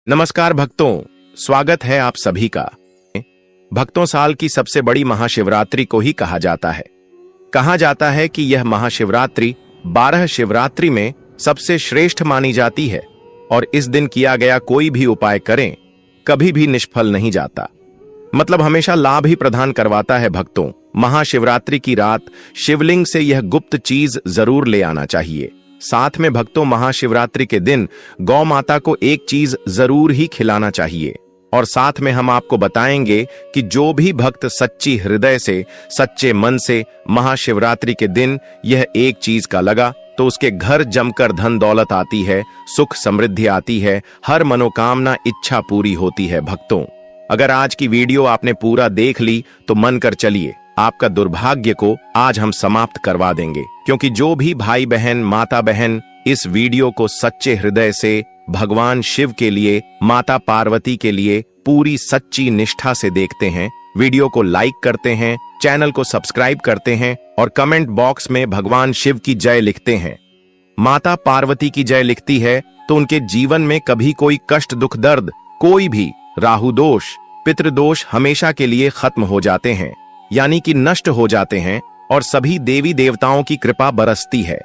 नमस्कार भक्तों, स्वागत है आप सभी का। भक्तों, साल की सबसे बड़ी महाशिवरात्रि को ही कहा जाता है। कहा जाता है कि यह महाशिवरात्रि 12 शिवरात्रि में सबसे श्रेष्ठ मानी जाती है और इस दिन किया गया कोई भी उपाय करें कभी भी निष्फल नहीं जाता, मतलब हमेशा लाभ ही प्रदान करवाता है। भक्तों, महाशिवरात्रि की रात शिवलिंग से यह गुप्त चीज जरूर ले आना चाहिए। साथ में भक्तों, महाशिवरात्रि के दिन गौ माता को एक चीज जरूर ही खिलाना चाहिए और साथ में हम आपको बताएंगे कि जो भी भक्त सच्ची हृदय से, सच्चे मन से महाशिवरात्रि के दिन यह एक चीज का लगा तो उसके घर जमकर धन दौलत आती है, सुख समृद्धि आती है, हर मनोकामना इच्छा पूरी होती है। भक्तों, अगर आज की वीडियो आपने पूरा देख ली तो मन कर चलिए, आपका दुर्भाग्य को आज हम समाप्त करवा देंगे, क्योंकि जो भी भाई बहन, माता बहन इस वीडियो को सच्चे हृदय से भगवान शिव के लिए, माता पार्वती के लिए पूरी सच्ची निष्ठा से देखते हैं, वीडियो को लाइक करते हैं, चैनल को सब्सक्राइब करते हैं और कमेंट बॉक्स में भगवान शिव की जय लिखते हैं, माता पार्वती की जय लिखती है, तो उनके जीवन में कभी कोई कष्ट, दुख, दर्द, कोई भी राहु दोष, पितृदोष हमेशा के लिए खत्म हो जाते हैं, यानी कि नष्ट हो जाते हैं और सभी देवी देवताओं की कृपा बरसती है।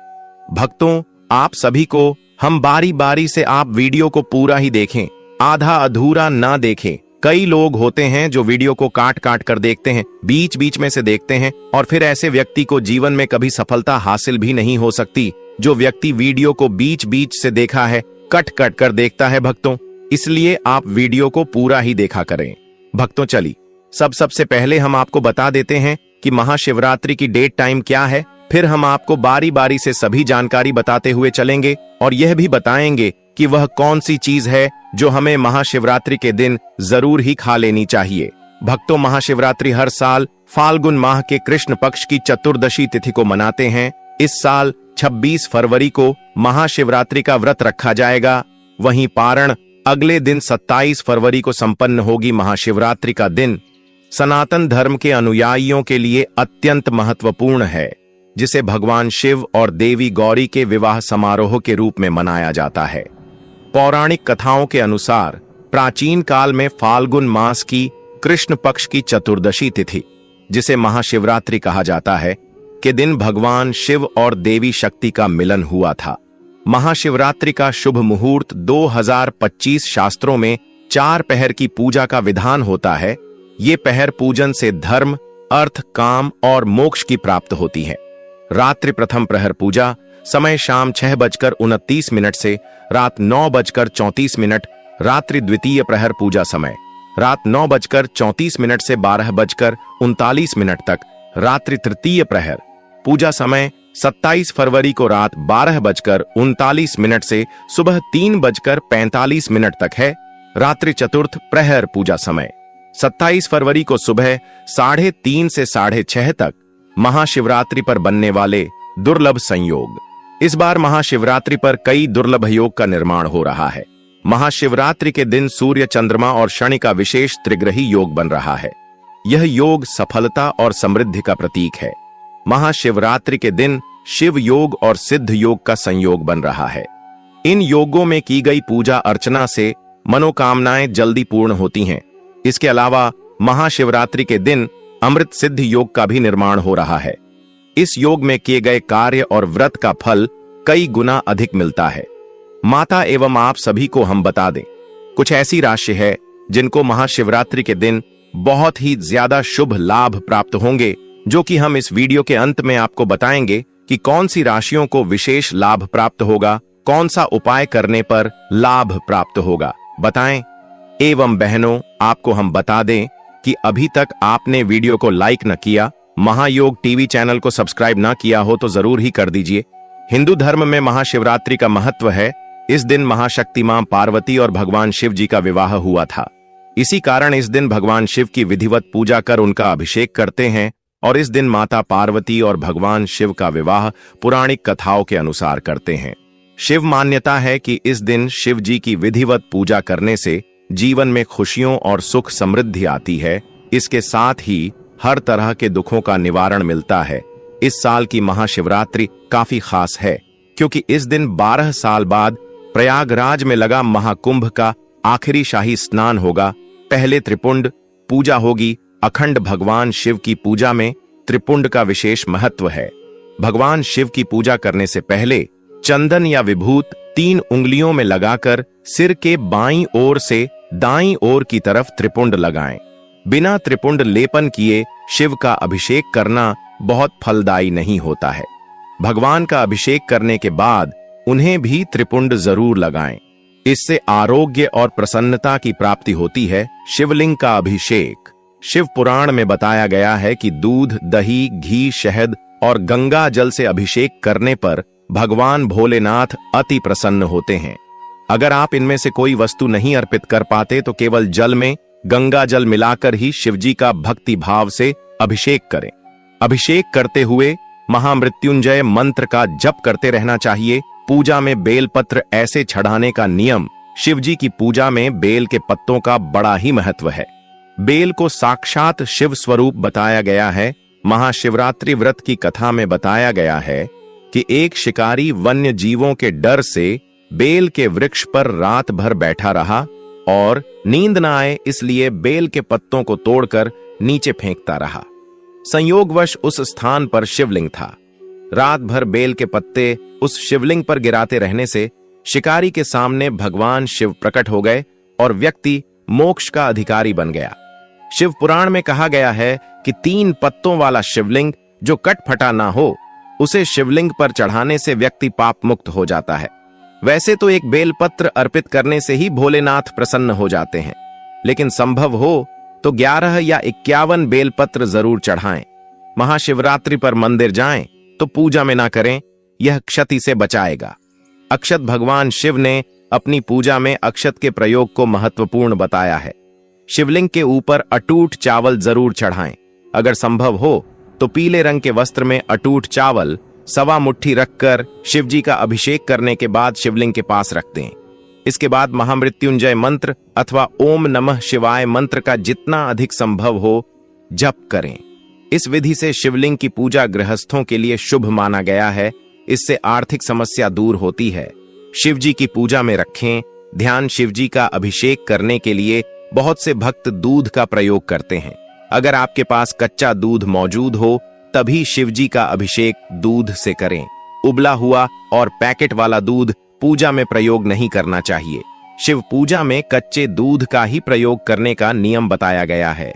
भक्तों, आप सभी को हम बारी बारी से आप वीडियो को पूरा ही देखें, आधा अधूरा ना देखें। कई लोग होते हैं जो वीडियो को काट काट कर देखते हैं, बीच बीच में से देखते हैं और फिर ऐसे व्यक्ति को जीवन में कभी सफलता हासिल भी नहीं हो सकती। जो व्यक्ति वीडियो को बीच बीच से देखा है, कट कट कर देखता है भक्तों, इसलिए आप वीडियो को पूरा ही देखा करें। भक्तों, चलिए सबसे पहले हम आपको बता देते हैं कि महाशिवरात्रि की डेट टाइम क्या है, फिर हम आपको बारी बारी से सभी जानकारी बताते हुए चलेंगे और यह भी बताएंगे कि वह कौन सी चीज है जो हमें महाशिवरात्रि के दिन जरूर ही खा लेनी चाहिए। भक्तों, महाशिवरात्रि हर साल फाल्गुन माह के कृष्ण पक्ष की चतुर्दशी तिथि को मनाते हैं। इस साल 26 फरवरी को महाशिवरात्रि का व्रत रखा जाएगा। वहीं पारण अगले दिन 27 फरवरी को संपन्न होगी। महाशिवरात्रि का दिन सनातन धर्म के अनुयायियों के लिए अत्यंत महत्वपूर्ण है, जिसे भगवान शिव और देवी गौरी के विवाह समारोह के रूप में मनाया जाता है। पौराणिक कथाओं के अनुसार प्राचीन काल में फाल्गुन मास की कृष्ण पक्ष की चतुर्दशी तिथि, जिसे महाशिवरात्रि कहा जाता है, के दिन भगवान शिव और देवी शक्ति का मिलन हुआ था। महाशिवरात्रि का शुभ मुहूर्त 2025 शास्त्रों में 4 पहर की पूजा का विधान होता है। ये पहर पूजन से धर्म, अर्थ, काम और मोक्ष की प्राप्त होती है। रात्रि प्रथम प्रहर पूजा समय शाम 6:29 से रात 9:34, रात्रि द्वितीय प्रहर पूजा समय रात 9:34 से 12:39 तक, रात्रि तृतीय प्रहर पूजा समय 27 फरवरी को रात 12:39 से सुबह 3:45 तक है। रात्रि चतुर्थ प्रहर पूजा समय 27 फरवरी को सुबह 3:30 से 6:30 तक। महाशिवरात्रि पर बनने वाले दुर्लभ संयोग। इस बार महाशिवरात्रि पर कई दुर्लभ योग का निर्माण हो रहा है। महाशिवरात्रि के दिन सूर्य, चंद्रमा और शनि का विशेष त्रिग्रही योग बन रहा है। यह योग सफलता और समृद्धि का प्रतीक है। महाशिवरात्रि के दिन शिव योग और सिद्ध योग का संयोग बन रहा है। इन योगों में की गई पूजा अर्चना से मनोकामनाएं जल्दी पूर्ण होती हैं। इसके अलावा महाशिवरात्रि के दिन अमृत सिद्ध योग का भी निर्माण हो रहा है। इस योग में किए गए कार्य और व्रत का फल कई गुना अधिक मिलता है। माता एवं आप सभी को हम बता दें, कुछ ऐसी राशि है जिनको महाशिवरात्रि के दिन बहुत ही ज्यादा शुभ लाभ प्राप्त होंगे, जो कि हम इस वीडियो के अंत में आपको बताएंगे कि कौन सी राशियों को विशेष लाभ प्राप्त होगा, कौन सा उपाय करने पर लाभ प्राप्त होगा, बताएं। एवं बहनों, आपको हम बता दें कि अभी तक आपने वीडियो को लाइक न किया, महायोग टीवी चैनल को सब्सक्राइब ना किया हो तो जरूर ही कर दीजिए। हिंदू धर्म में महाशिवरात्रि का महत्व है। इस दिन महाशक्ति मां पार्वती और भगवान शिव जी का विवाह हुआ था। इसी कारण इस दिन भगवान शिव की विधिवत पूजा कर उनका अभिषेक करते हैं और इस दिन माता पार्वती और भगवान शिव का विवाह पौराणिक कथाओं के अनुसार करते हैं। शिव मान्यता है कि इस दिन शिव जी की विधिवत पूजा करने से जीवन में खुशियों और सुख समृद्धि आती है। इसके साथ ही हर तरह के दुखों का निवारण मिलता है। इस साल की महाशिवरात्रि काफी खास है, क्योंकि इस दिन 12 साल बाद प्रयागराज में लगा महाकुंभ का आखिरी शाही स्नान होगा, पहले त्रिपुंड पूजा होगी। अखंड भगवान शिव की पूजा में त्रिपुंड का विशेष महत्व है। भगवान शिव की पूजा करने से पहले चंदन या विभूत 3 उंगलियों में लगाकर सिर के बाईं ओर से दाईं ओर की तरफ त्रिपुंड लगाएं। बिना त्रिपुंड लेपन किए शिव का अभिषेक करना बहुत फलदायी नहीं होता है। भगवान का अभिषेक करने के बाद उन्हें भी त्रिपुंड जरूर लगाएं। इससे आरोग्य और प्रसन्नता की प्राप्ति होती है। शिवलिंग का अभिषेक। शिव पुराण में बताया गया है कि दूध, दही, घी, शहद और गंगा जल से अभिषेक करने पर भगवान भोलेनाथ अति प्रसन्न होते हैं। अगर आप इनमें से कोई वस्तु नहीं अर्पित कर पाते तो केवल जल में गंगा जल मिलाकर ही शिवजी का भक्ति भाव से अभिषेक करें। अभिषेक करते हुए महामृत्युंजय मंत्र का जप करते रहना चाहिए। पूजा में बेलपत्र ऐसे चढ़ाने का नियम। शिवजी की पूजा में बेल के पत्तों का बड़ा ही महत्व है। बेल को साक्षात शिव स्वरूप बताया गया है। महाशिवरात्रि व्रत की कथा में बताया गया है कि एक शिकारी वन्य जीवों के डर से बेल के वृक्ष पर रात भर बैठा रहा और नींद न आए इसलिए बेल के पत्तों को तोड़कर नीचे फेंकता रहा। संयोगवश उस स्थान पर शिवलिंग था। रात भर बेल के पत्ते उस शिवलिंग पर गिराते रहने से शिकारी के सामने भगवान शिव प्रकट हो गए और व्यक्ति मोक्ष का अधिकारी बन गया। शिव पुराण में कहा गया है कि 3 पत्तों वाला शिवलिंग जो कटफटा ना हो उसे शिवलिंग पर चढ़ाने से व्यक्ति पाप मुक्त हो जाता है। वैसे तो एक बेलपत्र अर्पित करने से ही भोलेनाथ प्रसन्न हो जाते हैं, लेकिन संभव हो तो 11 या 51 बेलपत्र जरूर चढ़ाएं। महाशिवरात्रि पर मंदिर जाएं तो पूजा में ना करें, यह क्षति से बचाएगा। अक्षत। भगवान शिव ने अपनी पूजा में अक्षत के प्रयोग को महत्वपूर्ण बताया है। शिवलिंग के ऊपर अटूट चावल जरूर चढ़ाएं। अगर संभव हो तो पीले रंग के वस्त्र में अटूट चावल 1.25 मुट्ठी रखकर शिवजी का अभिषेक करने के बाद शिवलिंग के पास रख दें। इसके बाद महामृत्युंजय मंत्र अथवा ओम नमः शिवाय मंत्र का जितना अधिक संभव हो जप करें। इस विधि से शिवलिंग की पूजा गृहस्थों के लिए शुभ माना गया है। इससे आर्थिक समस्या दूर होती है। शिवजी की पूजा में रखें ध्यान। शिवजी का अभिषेक करने के लिए बहुत से भक्त दूध का प्रयोग करते हैं। अगर आपके पास कच्चा दूध मौजूद हो तभी शिवजी का अभिषेक दूध से करें। उबला हुआ और पैकेट वाला दूध पूजा में प्रयोग नहीं करना चाहिए। शिव पूजा में कच्चे दूध का ही प्रयोग करने का नियम बताया गया है।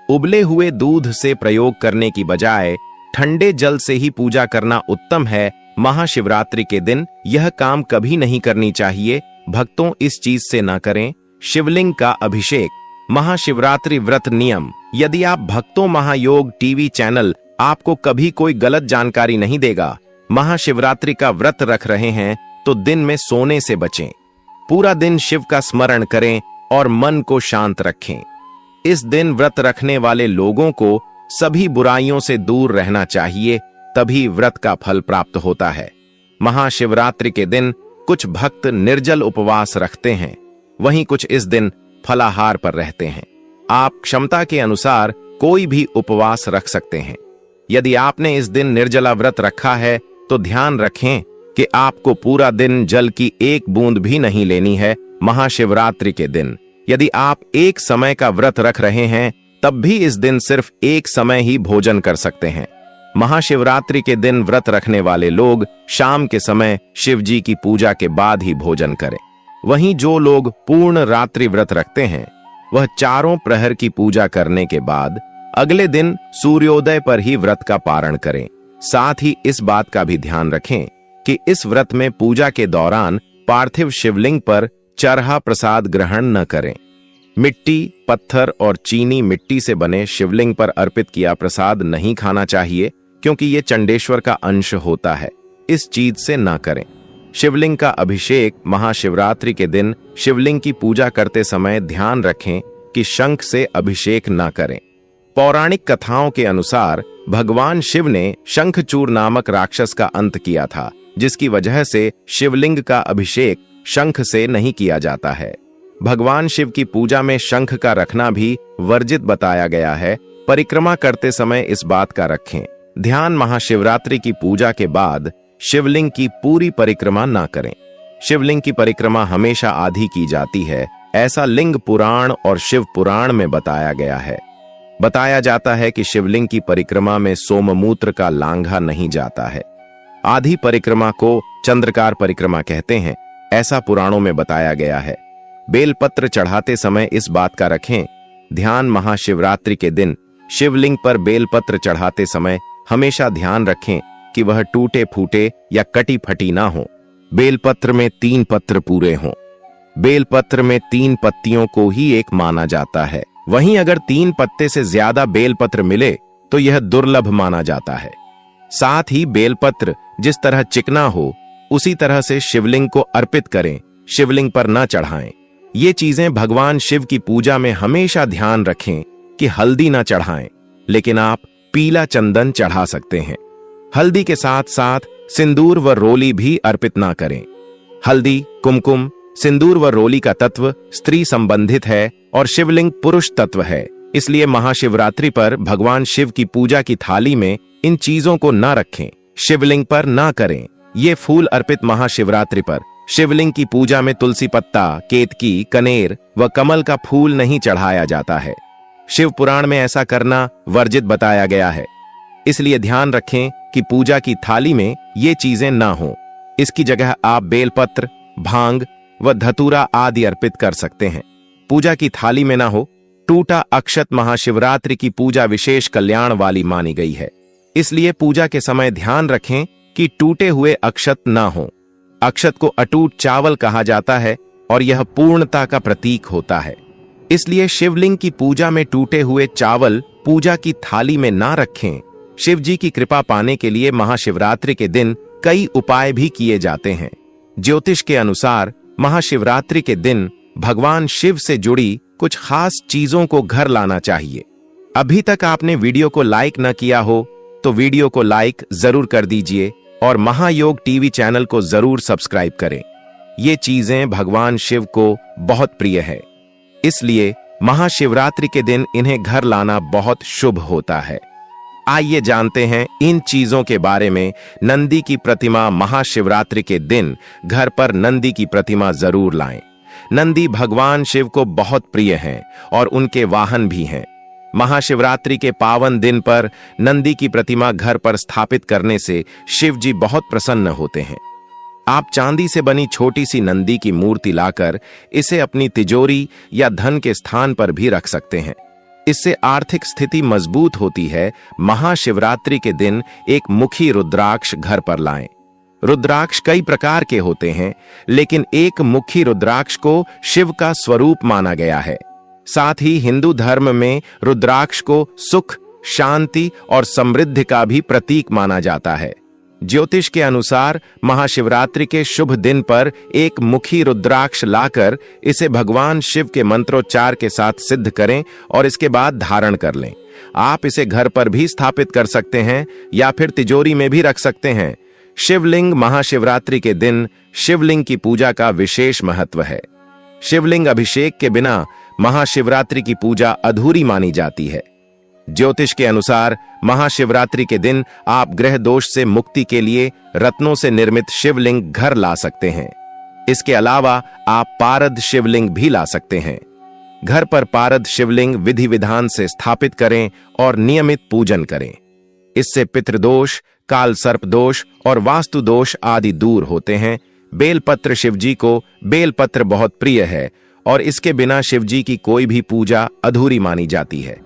उबले हुए दूध से प्रयोग करने की बजाय ठंडे जल से ही पूजा करना उत्तम है। महाशिवरात्रि के दिन यह काम कभी नहीं करनी चाहिए। भक्तों इस चीज से न करें। शिवलिंग का अभिषेक। महाशिवरात्रि व्रत नियम। यदि आप भक्तों महायोग टीवी चैनल आपको कभी कोई गलत जानकारी नहीं देगा। महाशिवरात्रि का व्रत रख रहे हैं तो दिन में सोने से बचें। पूरा दिन शिव का स्मरण करें और मन को शांत रखें। इस दिन व्रत रखने वाले लोगों को सभी बुराइयों से दूर रहना चाहिए, तभी व्रत का फल प्राप्त होता है। महाशिवरात्रि के दिन कुछ भक्त निर्जल उपवास रखते हैं, वहीं कुछ इस दिन फलाहार पर रहते हैं। आप क्षमता के अनुसार कोई भी उपवास रख सकते हैं। यदि आपने इस दिन निर्जला व्रत रखा है तो ध्यान रखें कि आपको पूरा दिन जल की एक बूंद भी नहीं लेनी है। महाशिवरात्रि के दिन यदि आप एक समय का व्रत रख रहे हैं तब भी इस दिन सिर्फ एक समय ही भोजन कर सकते हैं। महाशिवरात्रि के दिन व्रत रखने वाले लोग शाम के समय शिव जी की पूजा के बाद ही भोजन करें। वहीं जो लोग पूर्ण रात्रि व्रत रखते हैं वह चारों प्रहर की पूजा करने के बाद अगले दिन सूर्योदय पर ही व्रत का पारण करें। साथ ही इस बात का भी ध्यान रखें कि इस व्रत में पूजा के दौरान पार्थिव शिवलिंग पर चरहा प्रसाद ग्रहण न करें। मिट्टी, पत्थर और चीनी मिट्टी से बने शिवलिंग पर अर्पित किया प्रसाद नहीं खाना चाहिए, क्योंकि ये चंडेश्वर का अंश होता है। इस चीज से ना करें। शिवलिंग का अभिषेक। महाशिवरात्रि के दिन शिवलिंग की पूजा करते समय ध्यान रखें कि शंख से अभिषेक ना करें। पौराणिक कथाओं के अनुसार भगवान शिव ने शंखचूर नामक राक्षस का अंत किया था, जिसकी वजह से शिवलिंग का अभिषेक शंख से नहीं किया जाता है। भगवान शिव की पूजा में शंख का रखना भी वर्जित बताया गया है। परिक्रमा करते समय इस बात का रखें ध्यान। महाशिवरात्रि की पूजा के बाद शिवलिंग की पूरी परिक्रमा ना करें। शिवलिंग की परिक्रमा हमेशा आधी की जाती है ऐसा लिंग पुराण और शिव पुराण में बताया गया है। बताया जाता है कि शिवलिंग की परिक्रमा में सोममूत्र का लांघा नहीं जाता है। आधी परिक्रमा को चंद्रकार परिक्रमा कहते हैं, ऐसा पुराणों में बताया गया है। बेलपत्र चढ़ाते समय इस बात का रखें ध्यान, महाशिवरात्रि के दिन शिवलिंग पर बेलपत्र चढ़ाते समय हमेशा ध्यान रखें कि वह टूटे फूटे या कटी फटी ना हो। बेलपत्र में 3 पत्र पूरे हों। बेलपत्र में 3 पत्तियों को ही एक माना जाता है। वहीं अगर 3 पत्ते से ज्यादा बेलपत्र मिले तो यह दुर्लभ माना जाता है। साथ ही बेलपत्र जिस तरह चिकना हो उसी तरह से शिवलिंग को अर्पित करें, शिवलिंग पर न चढ़ाएं। ये चीजें भगवान शिव की पूजा में हमेशा ध्यान रखें कि हल्दी न चढ़ाएं, लेकिन आप पीला चंदन चढ़ा सकते हैं। हल्दी के साथ साथ सिंदूर व रोली भी अर्पित ना करें। हल्दी, कुमकुम, सिंदूर व रोली का तत्व स्त्री संबंधित है और शिवलिंग पुरुष तत्व है। इसलिए महाशिवरात्रि पर भगवान शिव की पूजा की थाली में इन चीजों को न रखें, शिवलिंग पर ना करें। ये फूल अर्पित महाशिवरात्रि पर शिवलिंग की पूजा में तुलसी पत्ता, केतकी, कनेर व कमल का फूल नहीं चढ़ाया जाता है। शिव पुराण में ऐसा करना वर्जित बताया गया है। इसलिए ध्यान रखें कि पूजा की थाली में ये चीजें ना हो। इसकी जगह आप बेलपत्र, भांग व धतूरा आदि अर्पित कर सकते हैं। पूजा की थाली में ना हो। टूटा अक्षत महाशिवरात्रि की पूजा विशेष कल्याण वाली मानी गई है। इसलिए पूजा के समय ध्यान रखें कि टूटे हुए अक्षत ना हो। अक्षत को अटूट चावल कहा जाता है और यह पूर्णता का प्रतीक होता है। इसलिए शिवलिंग की पूजा में टूटे हुए चावल पूजा की थाली में ना रखें। शिव जी की कृपा पाने के लिए महाशिवरात्रि के दिन कई उपाय भी किए जाते हैं। ज्योतिष के अनुसार महाशिवरात्रि के दिन भगवान शिव से जुड़ी कुछ खास चीजों को घर लाना चाहिए। अभी तक आपने वीडियो को लाइक न किया हो तो वीडियो को लाइक जरूर कर दीजिए और महायोग टीवी चैनल को जरूर सब्सक्राइब करें। ये चीजें भगवान शिव को बहुत प्रिय है, इसलिए महाशिवरात्रि के दिन इन्हें घर लाना बहुत शुभ होता है। आइए जानते हैं इन चीजों के बारे में। नंदी की प्रतिमा महाशिवरात्रि के दिन घर पर नंदी की प्रतिमा जरूर लाएं। नंदी भगवान शिव को बहुत प्रिय हैं और उनके वाहन भी हैं। महाशिवरात्रि के पावन दिन पर नंदी की प्रतिमा घर पर स्थापित करने से शिव जी बहुत प्रसन्न होते हैं। आप चांदी से बनी छोटी सी नंदी की मूर्ति लाकर इसे अपनी तिजोरी या धन के स्थान पर भी रख सकते हैं। इससे आर्थिक स्थिति मजबूत होती है। महाशिवरात्रि के दिन एक मुखी रुद्राक्ष घर पर लाएं। रुद्राक्ष कई प्रकार के होते हैं, लेकिन एक मुखी रुद्राक्ष को शिव का स्वरूप माना गया है। साथ ही हिंदू धर्म में रुद्राक्ष को सुख, शांति और समृद्धि का भी प्रतीक माना जाता है। ज्योतिष के अनुसार महाशिवरात्रि के शुभ दिन पर एक मुखी रुद्राक्ष लाकर इसे भगवान शिव के मंत्रोच्चार के साथ सिद्ध करें और इसके बाद धारण कर लें। आप इसे घर पर भी स्थापित कर सकते हैं या फिर तिजोरी में भी रख सकते हैं। शिवलिंग महाशिवरात्रि के दिन शिवलिंग की पूजा का विशेष महत्व है। शिवलिंग अभिषेक के बिना महाशिवरात्रि की पूजा अधूरी मानी जाती है। ज्योतिष के अनुसार महाशिवरात्रि के दिन आप ग्रह दोष से मुक्ति के लिए रत्नों से निर्मित शिवलिंग घर ला सकते हैं। इसके अलावा आप पारद शिवलिंग भी ला सकते हैं। घर पर पारद शिवलिंग विधि विधान से स्थापित करें और नियमित पूजन करें। इससे पितृदोष, काल सर्प दोष और वास्तु दोष आदि दूर होते हैं। बेलपत्र शिवजी को बेलपत्र बहुत प्रिय है और इसके बिना शिवजी की कोई भी पूजा अधूरी मानी जाती है।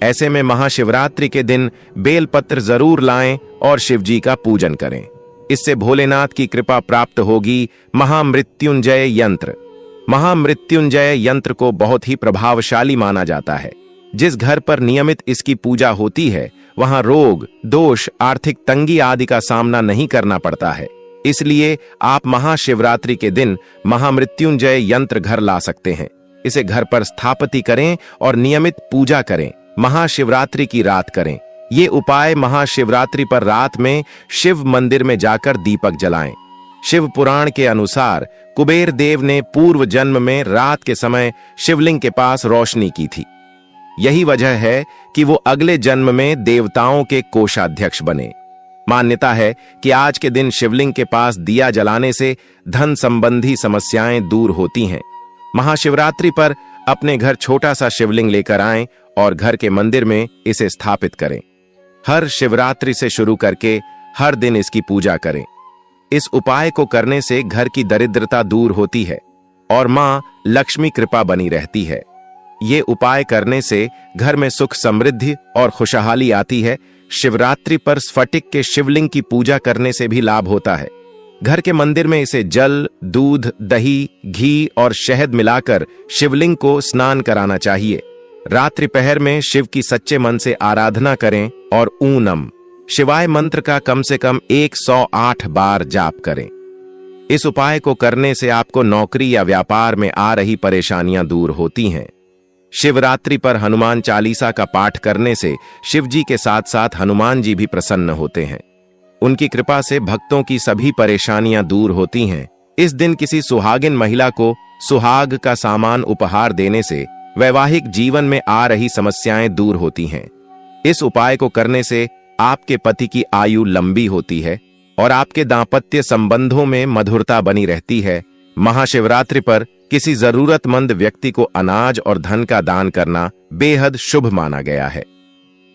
ऐसे में महाशिवरात्रि के दिन बेलपत्र जरूर लाएं और शिवजी का पूजन करें। इससे भोलेनाथ की कृपा प्राप्त होगी। महामृत्युंजय यंत्र। महामृत्युंजय यंत्र को बहुत ही प्रभावशाली माना जाता है। जिस घर पर नियमित इसकी पूजा होती है वहां रोग, दोष, आर्थिक तंगी आदि का सामना नहीं करना पड़ता है। इसलिए आप महाशिवरात्रि के दिन महामृत्युंजय यंत्र घर ला सकते हैं। इसे घर पर स्थापित करें और नियमित पूजा करें। महाशिवरात्रि की रात करें। ये उपाय महाशिवरात्रि पर रात में शिव मंदिर में जाकर दीपक जलाएं। शिव पुराण के अनुसार कुबेर देव ने पूर्व जन्म में रात के समय शिवलिंग के पास रोशनी की थी। यही वजह है कि वो अगले जन्म में देवताओं के कोषाध्यक्ष बने। मान्यता है कि आज के दिन शिवलिंग के पास दिया जलाने से धन संबंधी समस्याएं दूर होती हैं। महाशिवरात्रि पर अपने घर छोटा सा शिवलिंग लेकर आएं और घर के मंदिर में इसे स्थापित करें। हर शिवरात्रि से शुरू करके हर दिन इसकी पूजा करें। इस उपाय को करने से घर की दरिद्रता दूर होती है और मां लक्ष्मी कृपा बनी रहती है। ये उपाय करने से घर में सुख समृद्धि और खुशहाली आती है। शिवरात्रि पर स्फटिक के शिवलिंग की पूजा करने से भी लाभ होता है। घर के मंदिर में इसे जल, दूध, दही, घी और शहद मिलाकर शिवलिंग को स्नान कराना चाहिए। रात्रि पहर में शिव की सच्चे मन से आराधना करें और ॐ नमः शिवाय मंत्र का कम से कम 108 बार जाप करें। इस उपाय को करने से आपको नौकरी या व्यापार में आ रही परेशानियां दूर होती हैं। शिवरात्रि पर हनुमान चालीसा का पाठ करने से शिव जी के साथ साथ हनुमान जी भी प्रसन्न होते हैं। उनकी कृपा से भक्तों की सभी परेशानियां दूर होती हैं। इस दिन किसी सुहागिन महिला को सुहाग का सामान उपहार देने से वैवाहिक जीवन में आ रही समस्याएं दूर होती हैं। इस उपाय को करने से आपके पति की आयु लंबी होती है और आपके दांपत्य संबंधों में मधुरता बनी रहती है। महाशिवरात्रि पर किसी जरूरतमंद व्यक्ति को अनाज और धन का दान करना बेहद शुभ माना गया है।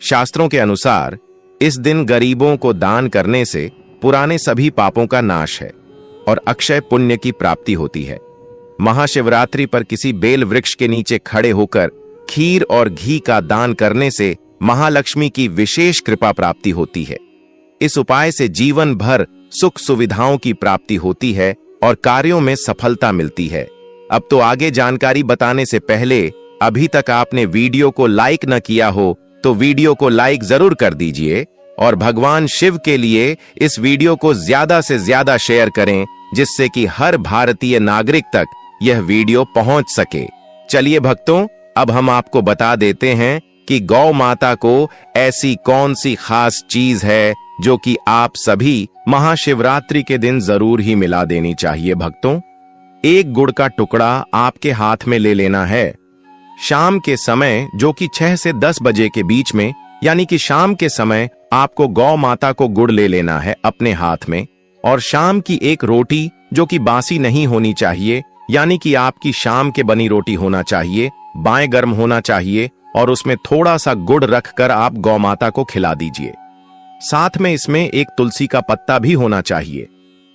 शास्त्रों के अनुसार इस दिन गरीबों को दान करने से पुराने सभी पापों का नाश है और अक्षय पुण्य की प्राप्ति होती है। महाशिवरात्रि पर किसी बेल वृक्ष के नीचे खड़े होकर खीर और घी का दान करने से महालक्ष्मी की विशेष कृपा प्राप्ति होती है। इस उपाय से जीवन भर सुख सुविधाओं की प्राप्ति होती है और कार्यों में सफलता मिलती है। अब तो आगे जानकारी बताने से पहले अभी तक आपने वीडियो को लाइक न किया हो तो वीडियो को लाइक जरूर कर दीजिए और भगवान शिव के लिए इस वीडियो को ज्यादा से ज्यादा शेयर करें, जिससे कि हर भारतीय नागरिक तक यह वीडियो पहुंच सके। चलिए भक्तों, अब हम आपको बता देते हैं कि गौ माता को ऐसी कौन सी खास चीज है जो कि आप सभी महाशिवरात्रि के दिन जरूर ही मिला देनी चाहिए। भक्तों, एक गुड़ का टुकड़ा आपके हाथ में ले लेना है। शाम के समय जो कि 6 से 10 बजे के बीच में, यानी कि शाम के समय आपको गौ माता को गुड़ ले लेना है अपने हाथ में, और शाम की एक रोटी जो कि बासी नहीं होनी चाहिए, यानी कि आपकी शाम के बनी रोटी होना चाहिए, बाएं गर्म होना चाहिए और उसमें थोड़ा सा गुड़ रखकर आप गौ माता को खिला दीजिए। साथ में इसमें एक तुलसी का पत्ता भी होना चाहिए।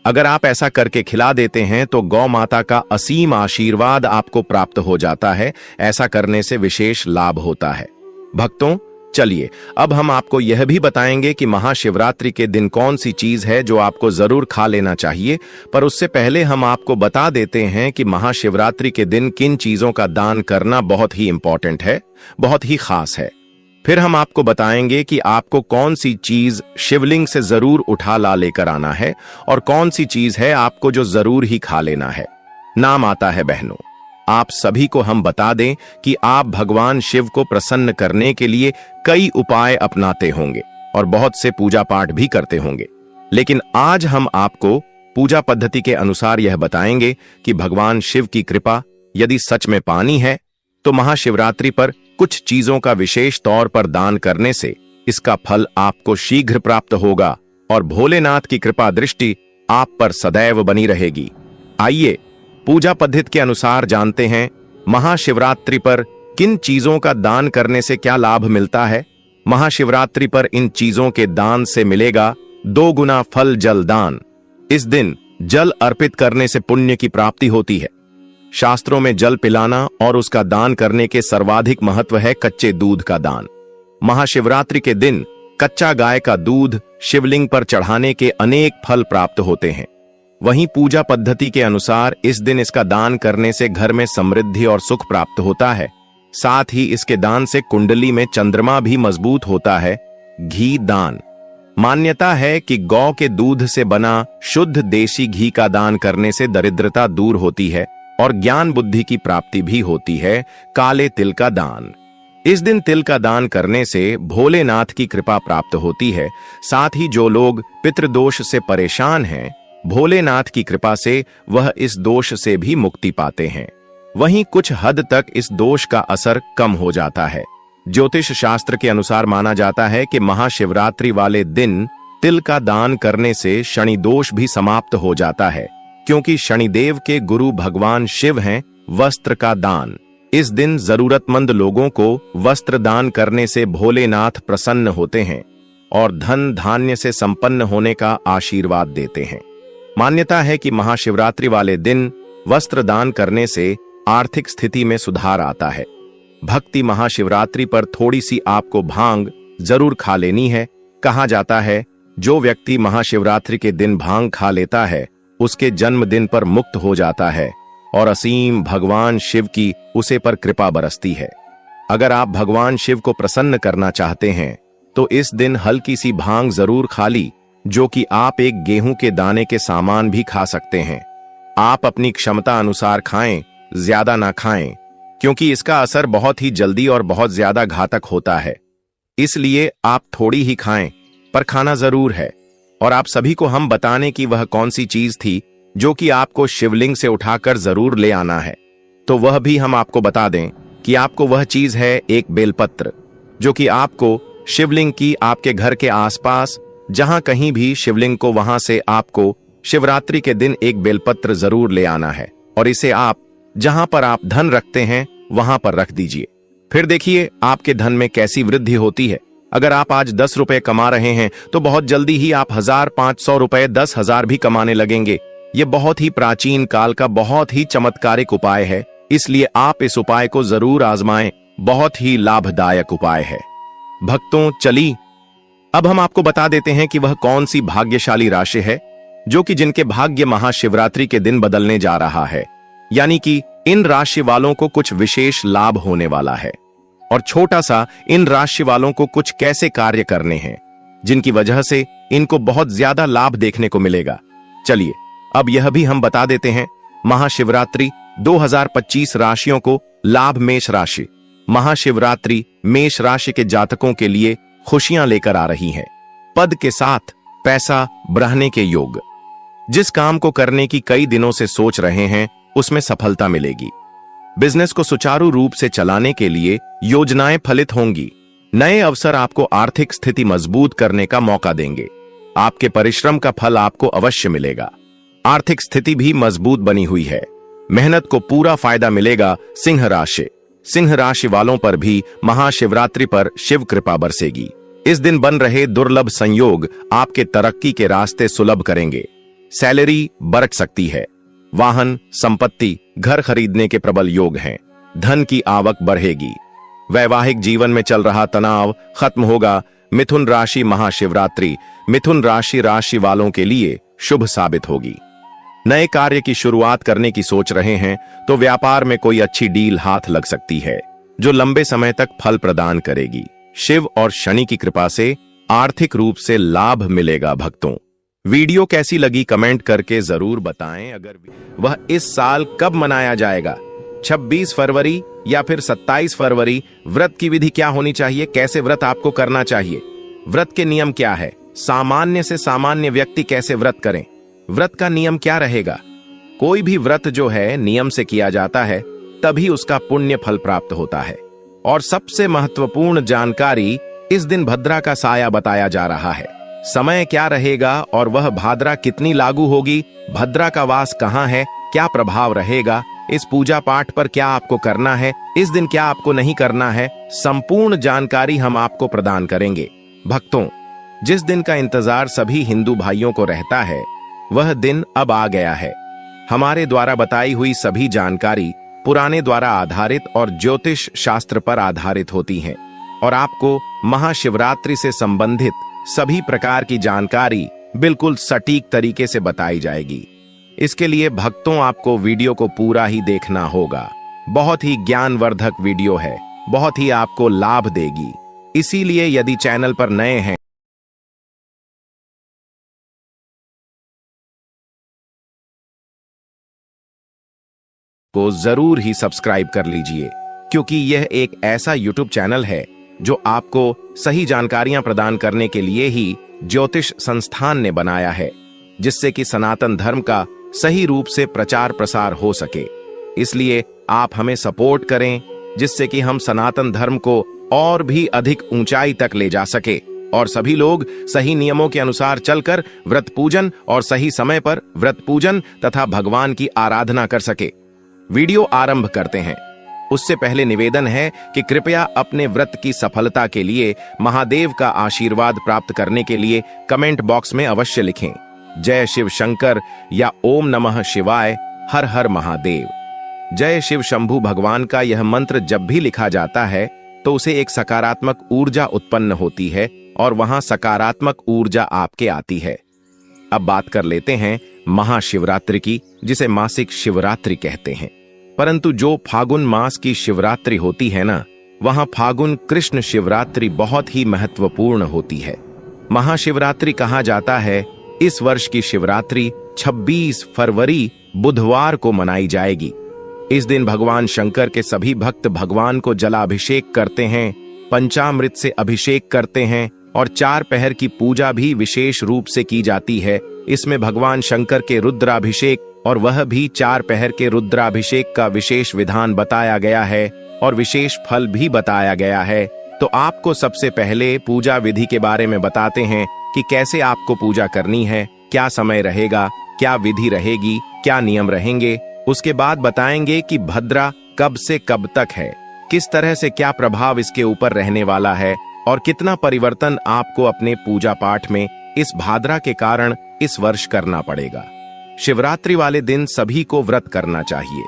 अगर आप ऐसा करके खिला देते हैं तो गौ माता का असीम आशीर्वाद आपको प्राप्त हो जाता है। ऐसा करने से विशेष लाभ होता है। भक्तों, चलिए अब हम आपको यह भी बताएंगे कि महाशिवरात्रि के दिन कौन सी चीज है जो आपको जरूर खा लेना चाहिए। पर उससे पहले हम आपको बता देते हैं कि महाशिवरात्रि के दिन किन चीजों का दान करना बहुत ही इंपॉर्टेंट है, बहुत ही खास है। फिर हम आपको बताएंगे कि आपको कौन सी चीज शिवलिंग से जरूर उठा ला लेकर आना है और कौन सी चीज है आपको जो जरूर ही खा लेना है। नाम आता है बहनों, आप सभी को हम बता दें कि आप भगवान शिव को प्रसन्न करने के लिए कई उपाय अपनाते होंगे और बहुत से पूजा पाठ भी करते होंगे, लेकिन आज हम आपको पूजा पद्धति के अनुसार यह बताएंगे कि भगवान शिव की कृपा यदि सच में पानी है तो महाशिवरात्रि पर कुछ चीजों का विशेष तौर पर दान करने से इसका फल आपको शीघ्र प्राप्त होगा और भोलेनाथ की कृपा दृष्टि आप पर सदैव बनी रहेगी। आइए पूजा पद्धति के अनुसार जानते हैं महाशिवरात्रि पर किन चीजों का दान करने से क्या लाभ मिलता है। महाशिवरात्रि पर इन चीजों के दान से मिलेगा 2 गुना फल जल दान। इस दिन जल अर्पित करने से पुण्य की प्राप्ति होती है। शास्त्रों में जल पिलाना और उसका दान करने के सर्वाधिक महत्व है कच्चे दूध का दान। महाशिवरात्रि के दिन कच्चा गाय का दूध शिवलिंग पर चढ़ाने के अनेक फल प्राप्त होते हैं। वहीं पूजा पद्धति के अनुसार इस दिन इसका दान करने से घर में समृद्धि और सुख प्राप्त होता है। साथ ही इसके दान से कुंडली में चंद्रमा भी मजबूत होता है। घी दान। मान्यता है कि गौ के दूध से बना शुद्ध देसी घी का दान करने से दरिद्रता दूर होती है और ज्ञान बुद्धि की प्राप्ति भी होती है। काले तिल का दान। इस दिन तिल का दान करने से भोलेनाथ की कृपा प्राप्त होती है। साथ ही जो लोग पितृदोष से परेशान हैं, भोलेनाथ की कृपा से वह इस दोष से भी मुक्ति पाते हैं। वहीं कुछ हद तक इस दोष का असर कम हो जाता है। ज्योतिष शास्त्र के अनुसार माना जाता है कि महाशिवरात्रि वाले दिन तिल का दान करने से शनि दोष भी समाप्त हो जाता है, क्योंकि शनिदेव के गुरु भगवान शिव हैं वस्त्र का दान। इस दिन जरूरतमंद लोगों को वस्त्र दान करने से भोलेनाथ प्रसन्न होते हैं और धन धान्य से संपन्न होने का आशीर्वाद देते हैं। मान्यता है कि महाशिवरात्रि वाले दिन वस्त्र दान करने से आर्थिक स्थिति में सुधार आता है। भक्ति महाशिवरात्रि पर थोड़ी सी आपको भांग जरूर खा लेनी है। कहा जाता है जो व्यक्ति महाशिवरात्रि के दिन भांग खा लेता है उसके जन्मदिन पर मुक्त हो जाता है और असीम भगवान शिव की उसे पर कृपा बरसती है। अगर आप भगवान शिव को प्रसन्न करना चाहते हैं तो इस दिन हल्की सी भांग जरूर खा ली, जो कि आप एक गेहूं के दाने के सामान भी खा सकते हैं। आप अपनी क्षमता अनुसार खाएं, ज्यादा ना खाएं, क्योंकि इसका असर बहुत ही जल्दी और बहुत ज्यादा घातक होता है। इसलिए आप थोड़ी ही खाएं, पर खाना जरूर है। और आप सभी को हम बताने की वह कौन सी चीज थी जो कि आपको शिवलिंग से उठाकर जरूर ले आना है, तो वह भी हम आपको बता दें कि आपको वह चीज है एक बेलपत्र, जो कि आपको शिवलिंग की आपके घर के आसपास जहां कहीं भी शिवलिंग को वहां से आपको शिवरात्रि के दिन एक बेलपत्र जरूर ले आना है और इसे आप जहां पर आप धन रखते हैं वहां पर रख दीजिए। फिर देखिए आपके धन में कैसी वृद्धि होती है। अगर आप आज 10 रुपए कमा रहे हैं तो बहुत जल्दी ही आप 1500 रुपए 10,000 भी कमाने लगेंगे। ये बहुत ही प्राचीन काल का बहुत ही चमत्कारिक उपाय है, इसलिए आप इस उपाय को जरूर आजमाएं। बहुत ही लाभदायक उपाय है। भक्तों चली अब हम आपको बता देते हैं कि वह कौन सी भाग्यशाली राशि है जो कि जिनके भाग्य महाशिवरात्रि के दिन बदलने जा रहा है। यानी कि इन राशि वालों को कुछ विशेष लाभ होने वाला है और छोटा सा इन राशि वालों को कुछ कैसे कार्य करने हैं जिनकी वजह से इनको बहुत ज्यादा लाभ देखने को मिलेगा। चलिए अब यह भी हम बता देते हैं। महाशिवरात्रि 2025 राशियों को लाभ। मेष राशि। महाशिवरात्रि मेष राशि के जातकों के लिए खुशियां लेकर आ रही है। पद के साथ पैसा बढ़ाने के योग। जिस काम को करने की कई दिनों से सोच रहे हैं उसमें सफलता मिलेगी। बिजनेस को सुचारू रूप से चलाने के लिए योजनाएं फलित होंगी। नए अवसर आपको आर्थिक स्थिति मजबूत करने का मौका देंगे। आपके परिश्रम का फल आपको अवश्य मिलेगा। आर्थिक स्थिति भी मजबूत बनी हुई है। मेहनत को पूरा फायदा मिलेगा। सिंह राशि। सिंह राशि वालों पर भी महाशिवरात्रि पर शिव कृपा बरसेगी। इस दिन बन रहे दुर्लभ संयोग आपके तरक्की के रास्ते सुलभ करेंगे। सैलरी बढ़ सकती है। वाहन, संपत्ति, घर खरीदने के प्रबल योग हैं। धन की आवक बढ़ेगी। वैवाहिक जीवन में चल रहा तनाव खत्म होगा। मिथुन राशि। महाशिवरात्रि मिथुन राशि वालों के लिए शुभ साबित होगी। नए कार्य की शुरुआत करने की सोच रहे हैं तो व्यापार में कोई अच्छी डील हाथ लग सकती है जो लंबे समय तक फल प्रदान करेगी। शिव और शनि की कृपा से आर्थिक रूप से लाभ मिलेगा। भक्तों वीडियो कैसी लगी कमेंट करके जरूर बताएं। अगर वह इस साल कब मनाया जाएगा, 26 फरवरी या फिर 27 फरवरी, व्रत की विधि क्या होनी चाहिए, कैसे व्रत आपको करना चाहिए, व्रत के नियम क्या है, सामान्य से सामान्य व्यक्ति कैसे व्रत करें, व्रत का नियम क्या रहेगा। कोई भी व्रत जो है नियम से किया जाता है तभी उसका पुण्य फल प्राप्त होता है। और सबसे महत्वपूर्ण जानकारी, इस दिन भद्रा का साया बताया जा रहा है। समय क्या रहेगा और वह भाद्रा कितनी लागू होगी, भद्रा का वास कहाँ है, क्या प्रभाव रहेगा, इस पूजा पाठ पर क्या आपको करना है, इस दिन क्या आपको नहीं करना है, संपूर्ण जानकारी हम आपको प्रदान करेंगे। भक्तों जिस दिन का इंतजार सभी हिंदू भाइयों को रहता है वह दिन अब आ गया है। हमारे द्वारा बताई हुई सभी जानकारी पुराने द्वारा आधारित और ज्योतिष शास्त्र पर आधारित होती हैं और आपको महाशिवरात्रि से संबंधित सभी प्रकार की जानकारी बिल्कुल सटीक तरीके से बताई जाएगी। इसके लिए भक्तों आपको वीडियो को पूरा ही देखना होगा। बहुत ही ज्ञानवर्धक वीडियो है, बहुत ही आपको लाभ देगी। इसीलिए यदि चैनल पर नए हैं को जरूर ही सब्सक्राइब कर लीजिए, क्योंकि यह एक ऐसा यूट्यूब चैनल है जो आपको सही जानकारियां प्रदान करने के लिए ही ज्योतिष संस्थान ने बनाया है, जिससे कि सनातन धर्म का सही रूप से प्रचार प्रसार हो सके। इसलिए आप हमें सपोर्ट करें जिससे कि हम सनातन धर्म को और भी अधिक ऊंचाई तक ले जा सके और सभी लोग सही नियमों के अनुसार चलकर व्रत पूजन और सही समय पर व्रत पूजन तथा भगवान की आराधना कर सके। वीडियो आरंभ करते हैं। उससे पहले निवेदन है कि कृपया अपने व्रत की सफलता के लिए महादेव का आशीर्वाद प्राप्त करने के लिए कमेंट बॉक्स में अवश्य लिखें जय शिव शंकर या ओम नमः शिवाय, हर हर महादेव। जय शिव शंभू भगवान का यह मंत्र जब भी लिखा जाता है तो उसे एक सकारात्मक ऊर्जा उत्पन्न होती है और वहां सकारात्मक ऊर्जा आपके आती है। अब बात कर लेते हैं महाशिवरात्रि की, जिसे मासिक शिवरात्रि कहते हैं। परंतु जो फागुन मास की शिवरात्रि होती है ना, वहां फागुन कृष्ण शिवरात्रि बहुत ही महत्वपूर्ण होती है। महाशिवरात्रि कहा जाता है इस वर्ष की शिवरात्रि 26 फरवरी बुधवार को मनाई जाएगी। इस दिन भगवान शंकर के सभी भक्त भगवान को जलाभिषेक करते हैं, पंचामृत से अभिषेक करते हैं और 4 पहर की पूजा भी विशेष रूप से की जाती है। इसमें भगवान शंकर के रुद्राभिषेक और वह भी 4 पहर के रुद्राभिषेक का विशेष विधान बताया गया है और विशेष फल भी बताया गया है। तो आपको सबसे पहले पूजा विधि के बारे में बताते हैं कि कैसे आपको पूजा करनी है, क्या समय रहेगा, क्या विधि रहेगी, क्या नियम रहेंगे। उसके बाद बताएंगे कि भद्रा कब से कब तक है, किस तरह से क्या प्रभाव इसके ऊपर रहने वाला है और कितना परिवर्तन आपको अपने पूजा पाठ में इस भाद्रा के कारण इस वर्ष करना पड़ेगा। शिवरात्रि वाले दिन सभी को व्रत करना चाहिए।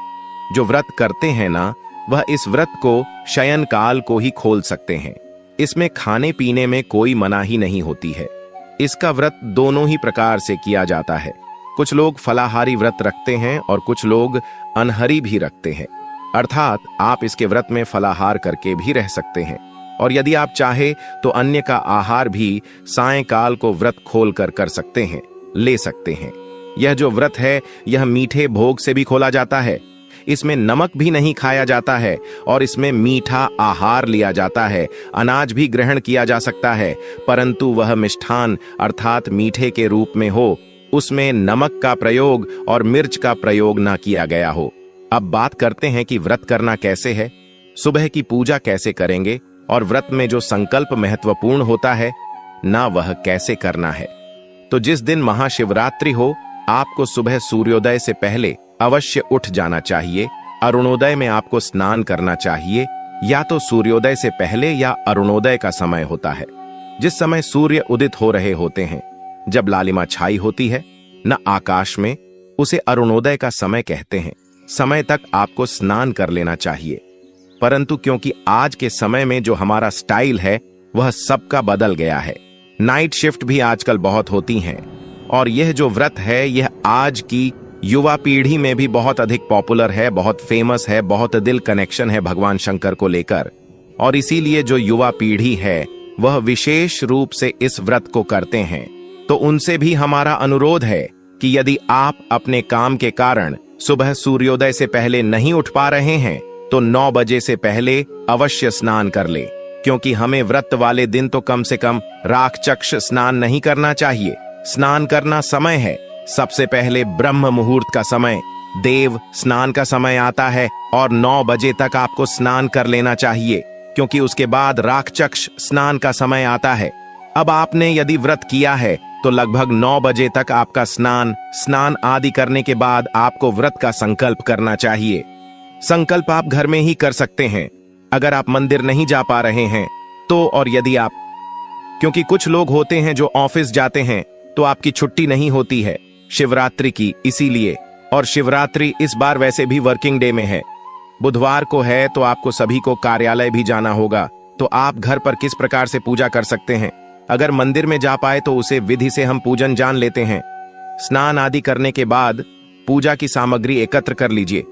जो व्रत करते हैं ना, वह इस व्रत को शयन काल को ही खोल सकते हैं। इसमें खाने पीने में कोई मनाही नहीं होती है। इसका व्रत दोनों ही प्रकार से किया जाता है। कुछ लोग फलाहारी व्रत रखते हैं और कुछ लोग अनहरी भी रखते हैं, अर्थात आप इसके व्रत में फलाहार करके भी रह सकते हैं और यदि आप चाहे तो अन्य का आहार भी सायंकाल को व्रत खोल कर सकते हैं, ले सकते हैं। यह जो व्रत है यह मीठे भोग से भी खोला जाता है। इसमें नमक भी नहीं खाया जाता है और इसमें मीठा आहार लिया जाता है। अनाज भी ग्रहण किया जा सकता है, परंतु वह मिष्ठान अर्थात मीठे के रूप में हो, उसमें नमक का प्रयोग और मिर्च का प्रयोग ना किया गया हो। अब बात करते हैं कि व्रत करना कैसे है, सुबह की पूजा कैसे करेंगे और व्रत में जो संकल्प महत्वपूर्ण होता है ना, वह कैसे करना है। तो जिस दिन महाशिवरात्रि हो, आपको सुबह सूर्योदय से पहले अवश्य उठ जाना चाहिए। अरुणोदय में आपको स्नान करना चाहिए। या तो सूर्योदय से पहले या अरुणोदय का समय होता है, जिस समय सूर्य उदित हो रहे होते हैं, जब लालिमा छाई होती है न आकाश में, उसे अरुणोदय का समय कहते हैं। समय तक आपको स्नान कर लेना चाहिए। परंतु क्योंकि आज के समय में जो हमारा स्टाइल है वह सबका बदल गया है, नाइट शिफ्ट भी आजकल बहुत होती हैं और यह जो व्रत है यह आज की युवा पीढ़ी में भी बहुत अधिक पॉपुलर है, बहुत फेमस है, बहुत दिल कनेक्शन है भगवान शंकर को लेकर। और इसीलिए जो युवा पीढ़ी है वह विशेष रूप से इस व्रत को करते हैं। तो उनसे भी हमारा अनुरोध है कि यदि आप अपने काम के कारण सुबह सूर्योदय से पहले नहीं उठ पा रहे हैं तो 9 बजे से पहले अवश्य स्नान कर ले, क्योंकि हमें व्रत वाले दिन तो कम से कम राखचक्ष स्नान नहीं करना चाहिए। स्नान करना समय है, सबसे पहले ब्रह्म मुहूर्त का समय, देव स्नान का समय आता है और 9 बजे तक आपको स्नान कर लेना चाहिए, क्योंकि उसके बाद राखचक्ष स्नान का समय आता है। अब आपने यदि व्रत किया है तो लगभग 9 बजे तक आपका स्नान आदि करने के बाद आपको व्रत का संकल्प करना चाहिए। संकल्प आप घर में ही कर सकते हैं अगर आप मंदिर नहीं जा पा रहे हैं तो, और यदि आप, क्योंकि कुछ लोग होते हैं जो ऑफिस जाते हैं तो आपकी छुट्टी नहीं होती है शिवरात्रि की, इसीलिए। और शिवरात्रि इस बार वैसे भी वर्किंग डे में है, बुधवार को है, तो आपको सभी को कार्यालय भी जाना होगा। तो आप घर पर किस प्रकार से पूजा कर सकते हैं? अगर मंदिर में जा पाए तो उसे विधि से हम पूजन जान लेते हैं। स्नान आदि करने के बाद पूजा की सामग्री एकत्र कर लीजिए।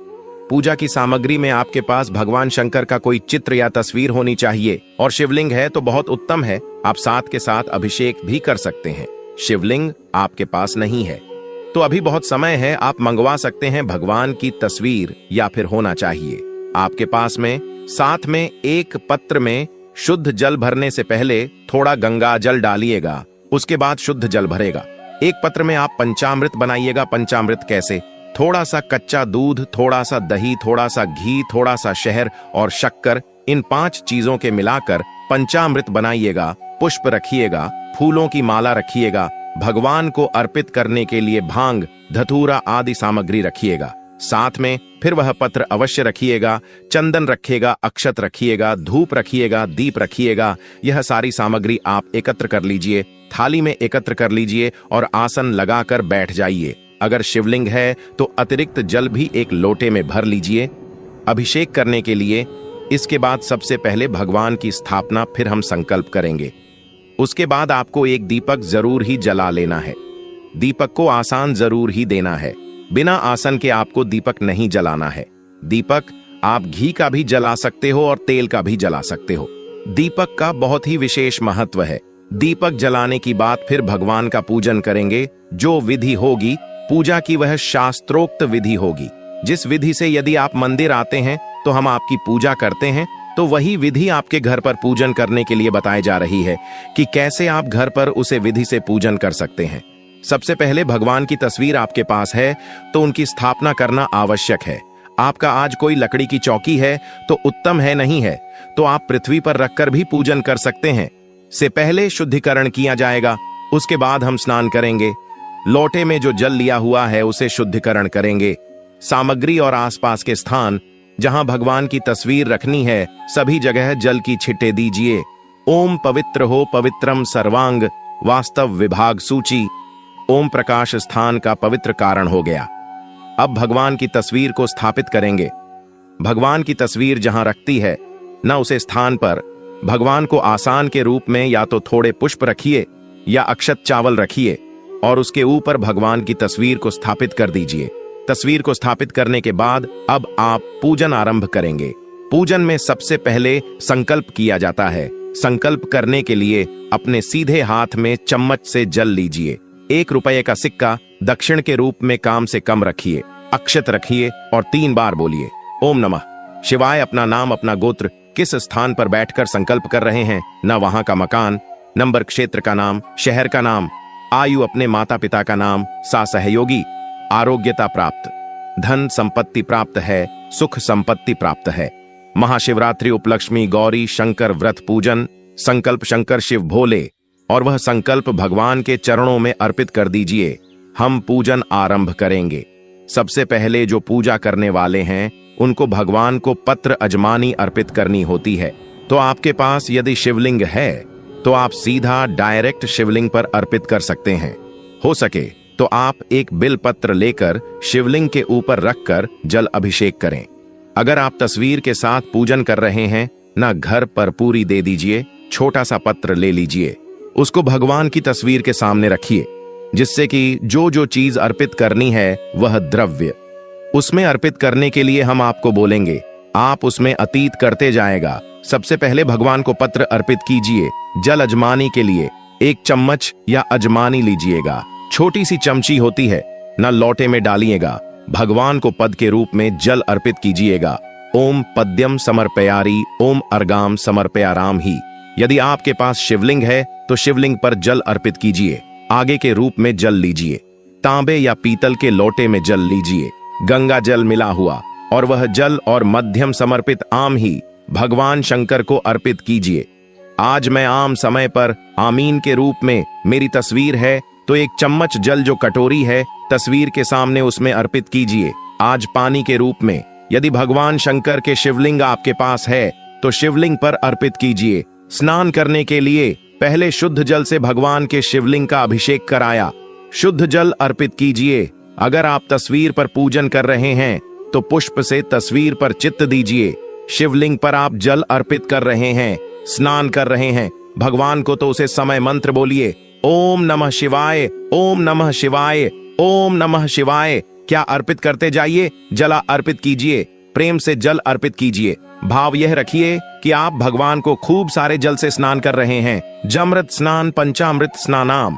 पूजा की सामग्री में आपके पास भगवान शंकर का कोई चित्र या तस्वीर होनी चाहिए और शिवलिंग है तो बहुत उत्तम है, आप साथ के साथ अभिषेक भी कर सकते हैं। शिवलिंग आपके पास नहीं है तो अभी बहुत समय है, आप मंगवा सकते हैं भगवान की तस्वीर या फिर होना चाहिए आपके पास में। साथ में एक पत्र में शुद्ध जल भरने से पहले थोड़ा गंगा जल डालिएगा, उसके बाद शुद्ध जल भरेगा। एक पत्र में आप पंचामृत बनाइएगा। पंचामृत कैसे? थोड़ा सा कच्चा दूध, थोड़ा सा दही, थोड़ा सा घी, थोड़ा सा शहद और शक्कर, इन 5 चीजों के मिलाकर पंचामृत बनाइएगा। पुष्प रखिएगा, फूलों की माला रखिएगा, भगवान को अर्पित करने के लिए भांग, धतूरा आदि सामग्री रखिएगा। साथ में फिर वह पत्र अवश्य रखिएगा, चंदन रखिएगा, अक्षत रखिएगा, धूप रखिएगा, दीप रखिएगा। यह सारी सामग्री आप एकत्र कर लीजिए, थाली में एकत्र कर लीजिए और आसन लगाकर बैठ जाइए। अगर शिवलिंग है तो अतिरिक्त जल भी एक लोटे में भर लीजिए अभिषेक करने के लिए। इसके बाद सबसे पहले भगवान की स्थापना, फिर हम संकल्प करेंगे। उसके बाद आपको एक दीपक जरूर ही जला लेना है। दीपक को आसान जरूर ही देना है। बिना आसन के आपको दीपक नहीं जलाना है। दीपक आप घी का भी जला सकते हो और तेल का भी जला सकते हो। दीपक का बहुत ही विशेष महत्व है। दीपक जलाने की बात फिर भगवान का पूजन करेंगे। जो विधि होगी पूजा की वह शास्त्रोक्त विधि होगी। जिस विधि से यदि आप मंदिर आते हैं तो हम आपकी पूजा करते हैं, तो वही विधि आपके घर पर पूजन करने के लिए बताई जा रही है कि कैसे आप घर पर उसे विधि से पूजन कर सकते हैं। सबसे पहले भगवान की तस्वीर आपके पास है तो उनकी स्थापना करना आवश्यक है। आपका आज कोई लकड़ी की चौकी है तो उत्तम है, नहीं है तो आप पृथ्वी पर रखकर भी पूजन कर सकते हैं। से पहले शुद्धिकरण किया जाएगा, उसके बाद हम स्नान करेंगे। लोटे में जो जल लिया हुआ है उसे शुद्धिकरण करेंगे। सामग्री और आसपास के स्थान जहां भगवान की तस्वीर रखनी है सभी जगह जल की छिटे दीजिए। ओम पवित्र हो पवित्रम सर्वांग वास्तव विभाग सूची। ओम प्रकाश स्थान का पवित्र कारण हो गया। अब भगवान की तस्वीर को स्थापित करेंगे। भगवान की तस्वीर जहां रखती है न उसे स्थान पर भगवान को आसान के रूप में या तो थोड़े पुष्प रखिए या अक्षत चावल रखिए और उसके ऊपर भगवान की तस्वीर को स्थापित कर दीजिए। तस्वीर को स्थापित करने के बाद अब आप पूजन आरंभ करेंगे। पूजन में सबसे पहले संकल्प किया जाता है। संकल्प करने के लिए अपने सीधे हाथ में चम्मच से जल लीजिए। 1 रुपये का सिक्का दक्षिण के रूप में कम से कम रखिए, अक्षत रखिए और 3 बार बोलिए ओम नमः शिवाय। अपना नाम, अपना गोत्र, किस स्थान पर बैठकर संकल्प कर रहे हैं, न वहां का मकान, नंबर, क्षेत्र का नाम, शहर का नाम, आयु, अपने माता पिता का नाम, सहयोगी, आरोग्यता प्राप्त, धन संपत्ति प्राप्त है, सुख संपत्ति प्राप्त है। महाशिवरात्रि उपलक्ष्मी गौरी शंकर व्रत पूजन। संकल्प शंकर शिव भोले और वह संकल्प भगवान के चरणों में अर्पित कर दीजिए। हम पूजन आरंभ करेंगे। सबसे पहले जो पूजा करने वाले हैं उनको भगवान को पत्र अजमानी अर्पित करनी होती है। तो आपके पास यदि शिवलिंग है तो आप सीधा डायरेक्ट शिवलिंग पर अर्पित कर सकते हैं। हो सके तो आप एक बिल पत्र लेकर शिवलिंग के ऊपर रखकर जल अभिषेक करें। अगर आप तस्वीर के साथ पूजन कर रहे हैं ना, घर पर पूरी दे दीजिए। छोटा सा पत्र ले लीजिए, उसको भगवान की तस्वीर के सामने रखिए, जिससे कि जो जो चीज अर्पित करनी है वह द्रव्य उसमें अर्पित करने के लिए हम आपको बोलेंगे, आप उसमें अतीत करते जाएगा। सबसे पहले भगवान को पत्र अर्पित कीजिए। जल अजमानी के लिए 1 चम्मच या अजमानी लीजिएगा। छोटी सी चमची होती है, न लोटे में डालिएगा। भगवान को पद के रूप में जल अर्पित कीजिएगा। ओम पद्यम समर्पयारी ओम अर्गाम समर्पयाराम ही। यदि आपके पास शिवलिंग है तो शिवलिंग पर जल अर्पित कीजिए। आगे के रूप में जल लीजिए। तांबे या पीतल के लोटे में जल लीजिए, गंगा जल मिला हुआ, और वह जल और मध्यम समर्पित आम ही भगवान शंकर को अर्पित कीजिए। आज मैं आम समय पर आमीन के रूप में, मेरी तस्वीर है तो 1 चम्मच जल जो कटोरी है तस्वीर के सामने उसमें अर्पित कीजिए। आज पानी के रूप में, यदि भगवान शंकर के शिवलिंग आपके पास है तो शिवलिंग पर अर्पित कीजिए। स्नान करने के लिए पहले शुद्ध जल से भगवान के शिवलिंग का अभिषेक कराया। शुद्ध जल अर्पित कीजिए। अगर आप तस्वीर पर पूजन कर रहे हैं तो पुष्प से तस्वीर पर चित्त दीजिए। शिवलिंग पर आप जल अर्पित कर रहे हैं, स्नान कर रहे हैं, भगवान को तो उसे समय मंत्र बोलिए, ओम नमः शिवाय, ओम नमः शिवाय, ओम नमः शिवाय। क्या अर्पित करते जाइए, जला अर्पित कीजिए, प्रेम से जल अर्पित कीजिए। भाव यह रखिए कि आप भगवान को खूब सारे जल से स्नान कर रहे हैं। जमृत स्नान पंचामृत स्नानाम।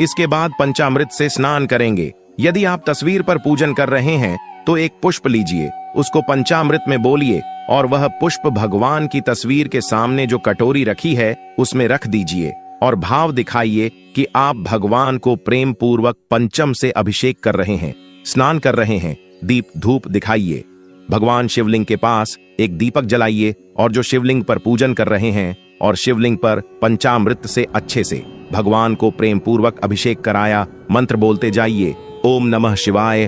इसके बाद पंचामृत से स्नान करेंगे। यदि आप तस्वीर पर पूजन कर रहे हैं तो 1 पुष्प लीजिए, उसको पंचामृत में बोलिए और वह पुष्प भगवान की तस्वीर के सामने जो कटोरी रखी है उसमें रख दीजिए और भाव दिखाइए कि आप भगवान को प्रेम पूर्वक पंचम से अभिषेक कर रहे हैं, स्नान कर रहे हैं। दीप धूप दिखाइए। भगवान शिवलिंग के पास एक दीपक जलाइए और जो शिवलिंग पर पूजन कर रहे हैं और शिवलिंग पर पंचामृत से अच्छे से भगवान को प्रेम पूर्वक अभिषेक कराया। मंत्र बोलते जाइए, ओम नमः शिवाय,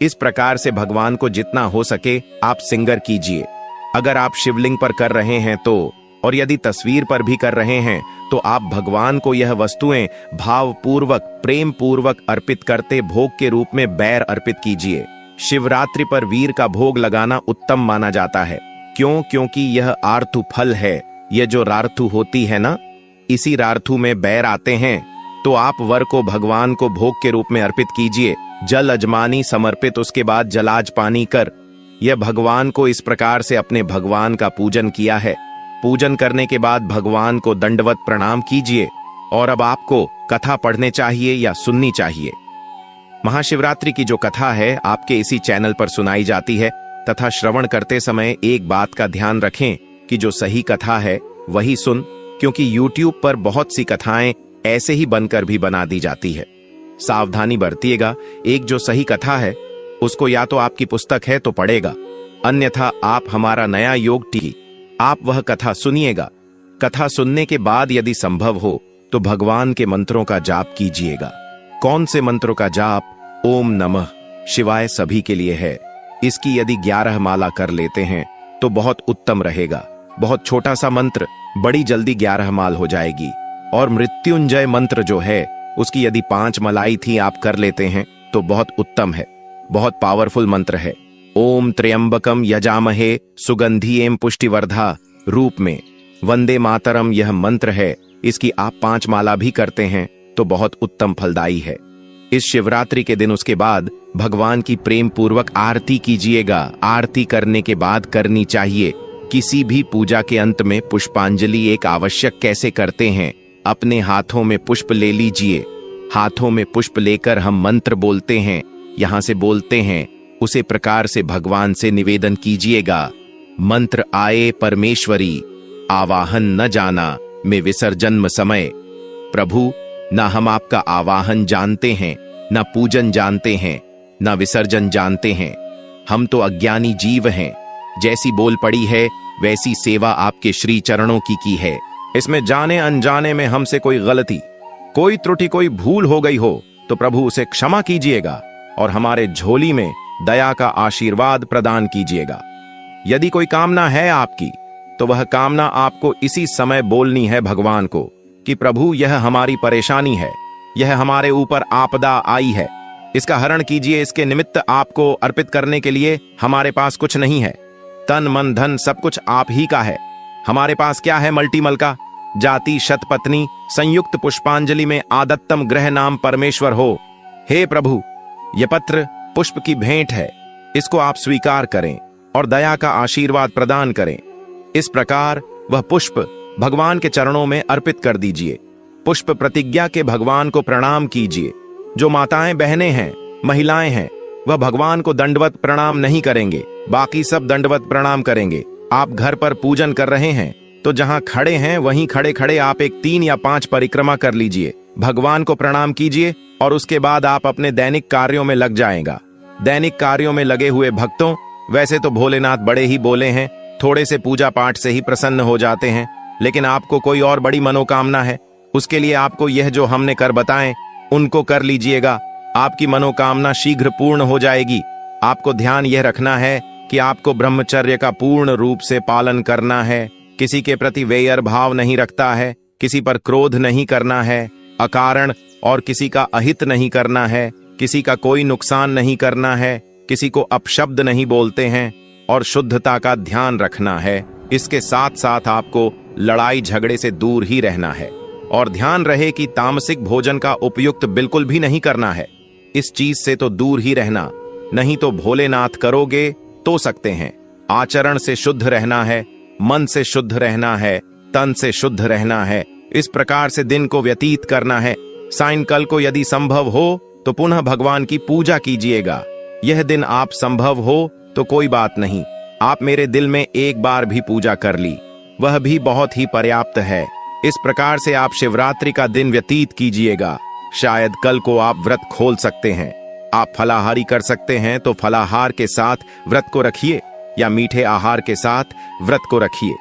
इस प्रकार से भगवान को जितना हो सके आप सिंगर कीजिए। अगर आप शिवलिंग पर कर रहे हैं तो, और यदि तस्वीर पर भी कर रहे हैं तो आप भगवान को यह वस्तुएं भावपूर्वक प्रेम पूर्वक अर्पित करते भोग के रूप में बैर अर्पित कीजिए। शिवरात्रि पर वीर का भोग लगाना उत्तम माना जाता है। क्यों? क्योंकि यह आर्थु फल है। यह जो रार्थु होती है ना, इसी रार्थु में बैर आते हैं। तो आप वर को भगवान को भोग के रूप में अर्पित कीजिए। जल अजमानी समर्पित, उसके बाद जलाज पानी कर। यह भगवान को इस प्रकार से अपने भगवान का पूजन किया है। पूजन करने के बाद भगवान को दंडवत प्रणाम कीजिए। और अब आपको कथा पढ़ने चाहिए या सुननी चाहिए। महाशिवरात्रि की जो कथा है आपके इसी चैनल पर सुनाई जाती है, तथा श्रवण करते समय एक बात का ध्यान रखें कि जो सही कथा है वही सुन, क्योंकि YouTube पर बहुत सी कथाएं ऐसे ही बनकर भी बना दी जाती है। सावधानी बरतिएगा। एक जो सही कथा है उसको या तो आपकी पुस्तक है तो पढ़ेगा, अन्यथा आप हमारा नया योग टी आप वह कथा सुनिएगा। कथा सुनने के बाद यदि संभव हो तो भगवान के मंत्रों का जाप कीजिएगा। कौन से मंत्रों का जाप? ओम नमः शिवाय सभी के लिए है। इसकी यदि 11 माला कर लेते हैं तो बहुत उत्तम रहेगा। बहुत छोटा सा मंत्र, बड़ी जल्दी 11 माल हो जाएगी। और मृत्युंजय मंत्र जो है उसकी यदि 5 मलाई थी आप कर लेते हैं तो बहुत उत्तम है। बहुत पावरफुल मंत्र है। ओम त्र्यंबकम यजामहे सुगंधिएम पुष्टिवर्धा रूप में वंदे मातरम यह मंत्र है। इसकी आप 5 माला भी करते हैं तो बहुत उत्तम फलदायी है। इस शिवरात्रि के दिन उसके बाद भगवान की प्रेम पूर्वक आरती कीजिएगा। आरती करने के बाद करनी चाहिए। किसी भी पूजा के अंत में पुष्पांजलि एक आवश्यक कैसे करते हैं? अपने हाथों में पुष्प ले लीजिए। हाथों में पुष्प लेकर हम मंत्र बोलते हैं, यहां से बोलते हैं, उसे प्रकार से भगवान से निवेदन कीजिएगा। मंत्र आए परमेश्वरी, आवाहन न जाना में विसर्जन समय। प्रभु, न हम आपका आवाहन जानते हैं, न पूजन जानते हैं, न विसर्जन जानते हैं। हम तो अज्ञानी जीव हैं। जैसी बोल पड़ी है वैसी सेवा आपके श्री चरणों की है। इसमें जाने अनजाने में हमसे कोई गलती, कोई त्रुटि, कोई भूल हो गई हो तो प्रभु उसे क्षमा कीजिएगा और हमारे झोली में दया का आशीर्वाद प्रदान कीजिएगा। यदि कोई कामना है आपकी तो वह कामना आपको इसी समय बोलनी है भगवान को कि प्रभु यह हमारी परेशानी है, यह हमारे ऊपर आपदा आई है, इसका हरण कीजिए। इसके निमित्त आपको अर्पित करने के लिए हमारे पास कुछ नहीं है। तन मन धन सब कुछ आप ही का है। हमारे पास क्या है? मल्टीमल का जाति शतपत्नी संयुक्त पुष्पांजलि में आदत्तम ग्रह नाम परमेश्वर हो। हे प्रभु, यह पत्र पुष्प की भेंट है, इसको आप स्वीकार करें और दया का आशीर्वाद प्रदान करें। इस प्रकार वह पुष्प भगवान के चरणों में अर्पित कर दीजिए। पुष्प प्रतिज्ञा के भगवान को प्रणाम कीजिए। जो माताएं बहनें हैं, महिलाएं हैं, वह भगवान को दंडवत प्रणाम नहीं करेंगे, बाकी सब दंडवत प्रणाम करेंगे। आप घर पर पूजन कर रहे हैं तो जहां खड़े हैं वहीं खड़े खड़े आप एक 3 या 5 परिक्रमा कर लीजिए। भगवान को प्रणाम कीजिए और उसके बाद आप अपने दैनिक कार्यों में लग जाएगा। दैनिक कार्यों में लगे हुए भक्तों, वैसे तो भोलेनाथ बड़े ही बोले हैं, थोड़े से पूजा पाठ से ही प्रसन्न हो जाते हैं, लेकिन आपको कोई और बड़ी मनोकामना है, उसके लिए आपको यह जो हमने कर बताएं उनको कर लीजिएगा। आपकी मनोकामना शीघ्र पूर्ण हो जाएगी। आपको ध्यान यह रखना है कि आपको ब्रह्मचर्य का पूर्ण रूप से पालन करना है। किसी के प्रति वैर भाव नहीं रखता है, किसी पर क्रोध नहीं करना है, अकारण और किसी का अहित नहीं करना है, किसी का कोई नुकसान नहीं करना है, किसी को अपशब्द नहीं बोलते हैं और शुद्धता का ध्यान रखना है। इसके साथ साथ आपको लड़ाई झगड़े से दूर ही रहना है और ध्यान रहे कि तामसिक भोजन का उपयुक्त बिल्कुल भी नहीं करना है। इस चीज से तो दूर ही रहना, नहीं तो भोलेनाथ करोगे तो सकते हैं। आचरण से शुद्ध रहना है, मन से शुद्ध रहना है, तन से शुद्ध रहना है। इस प्रकार से दिन को व्यतीत करना है। सायंकाल को यदि संभव हो तो पुनः भगवान की पूजा कीजिएगा। यह दिन आप संभव हो तो कोई बात नहीं, आप मेरे दिल में एक बार भी पूजा कर ली, वह भी बहुत ही पर्याप्त है। इस प्रकार से आप शिवरात्रि का दिन व्यतीत कीजिएगा। शायद कल को आप व्रत खोल सकते हैं। आप फलाहारी कर सकते हैं तो फलाहार के साथ व्रत को रखिए या मीठे आहार के साथ व्रत को रखिए।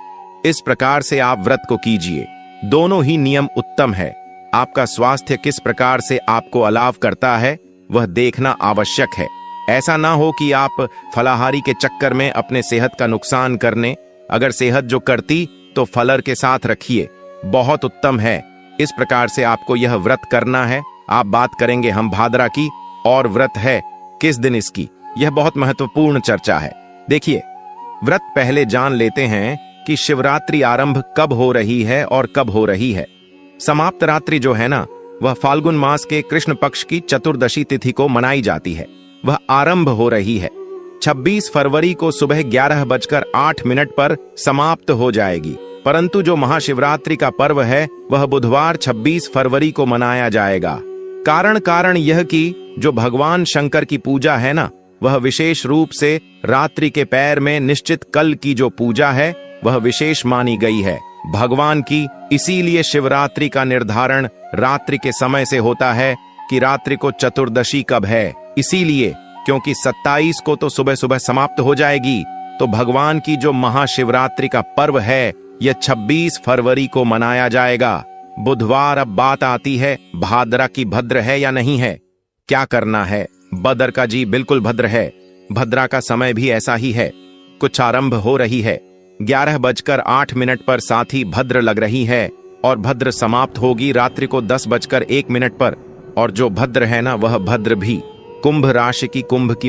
इस प्रकार से आप व्रत को कीजिए। दोनों ही नियम उत्तम है। आपका स्वास्थ्य किस प्रकार से आपको अलाव करता है वह देखना आवश्यक है। ऐसा ना हो कि आप फलाहारी के चक्कर में अपने सेहत का नुकसान करने। अगर सेहत जो करती तो फलर के साथ रखिए, बहुत उत्तम है। इस प्रकार से आपको यह व्रत करना है। आप बात करेंगे हम भाद्रा की, और व्रत है किस दिन इसकी, यह बहुत महत्वपूर्ण चर्चा है। देखिए, व्रत पहले जान लेते हैं कि शिवरात्रि आरंभ कब हो रही है और कब हो रही है। समाप्त रात्रि जो है ना, वह फाल्गुन मास के कृष्ण पक्ष की चतुर्दशी तिथि को मनाई जाती है। वह आरंभ हो रही है 26 फरवरी को सुबह 11:08 पर समाप्त हो जाएगी। परंतु जो महाशिवरात्रि का पर्व है वह बुधवार 26 फरवरी को मनाया जाएगा। कारण यह कि जो भगवान शंकर की पूजा है ना, वह विशेष रूप से रात्रि के पैर में निश्चित कल की जो पूजा है वह विशेष मानी गई है भगवान की। इसीलिए शिवरात्रि का निर्धारण रात्रि के समय से होता है कि रात्रि को चतुर्दशी कब है। इसीलिए क्योंकि 27 को तो सुबह सुबह समाप्त हो जाएगी, तो भगवान की जो महाशिवरात्रि का पर्व है यह 26 फरवरी को मनाया जाएगा। बुधवार। अब बात आती है भाद्रा की, भद्र है या नहीं है, क्या करना है। बदर का जी बिल्कुल भद्र है। भद्रा का समय भी ऐसा ही है, कुछ आरंभ हो रही है 11:08 पर, साथ ही भद्र लग रही है, और भद्र समाप्त होगी रात्रि को 10:01 पर। और जो भद्र है ना, वह भद्र भी कुंभ राशि की, कुंभ की